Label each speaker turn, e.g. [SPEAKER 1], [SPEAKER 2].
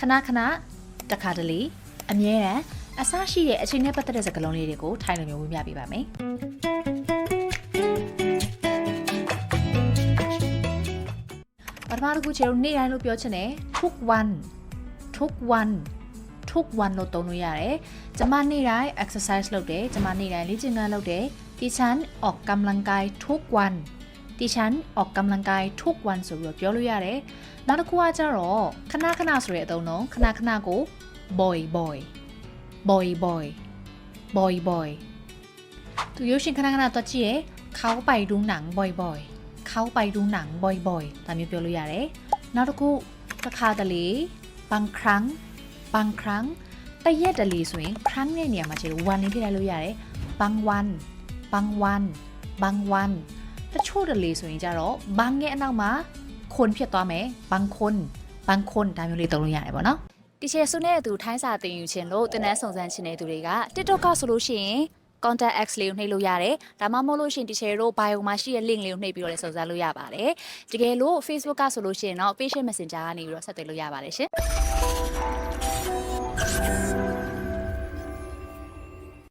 [SPEAKER 1] ခဏတခါတလေအမြဲတမ်းအစားရှိတဲ့အချိန်နဲ့ပတ်သက်တဲ့စကားလုံးလေးတွေကိုထိုင်လိုမျိုးဝေမျှပေးပါမယ်ပထမတစ်ခုချေတို့နေ့တိုင်းလို့ပြောချင်တယ် ทุกวันလို့သုံးလို့ရတယ်ကျမနေ့တိုင်း exercise လုပ်တယ်ကျမနေ့တိုင်းလေ့ကျင့်ခန်းလုပ်တယ်ดิฉันออกกำลังกายทุกวันดิฉันออกกำลังกายทุกวันဆိုပြီးပြောလို့ရတယ်နောက်တစ်ခုကကျတော့ခဏဆိုတဲ့အသုံးလုံးခဏကို boy သူရုပ်ရှင်ခဏတော့ကြည့်ရเขาไปดูหนังบ่อยเขาไปดูหนังบ่อยဒါမျိုးပြောလို့ရတယ်နောက်တစ်ခုတစ်ခါတလေบางครั้งတရက်တလေဆိုရင်ครั้งရဲ့နေရာမှာခြေလို့ one လေးထည့်လိုက်လို့ရတယ်บางวันတချို့တလေဆိုရင်ကြတော့ဘန်းရဲ့အနောက်မှာคนဖြစ်သွားမယ်บางคนဒါမျိုးလေးသုံးလို့ရတယ်ပေါ့နော်တီချေဆုနဲ့အတူထိုင်းစာသင်ယူခြင်းလို့တင်တန်းစုံစမ်းခြင်းတဲ့သူတွေက TikTok ကဆိုလို့ရှိရင် contact X လေးကိုနှိပ်လို့ရတယ်ဒါမှမဟုတ်လို့ရှိရင်တီချေတို့ bio မှာရှိတဲ့ link လေးကိုနှိပ်ပြီးတော့လည်းစုံစမ်းလို့ရပါတယ်တကယ်လို့ Facebook ကဆိုလို့ရှိရင်တော့ patient messenger ကနေပြီးတော့ဆက်သွယ်လို့ရပါတယ်ရှင်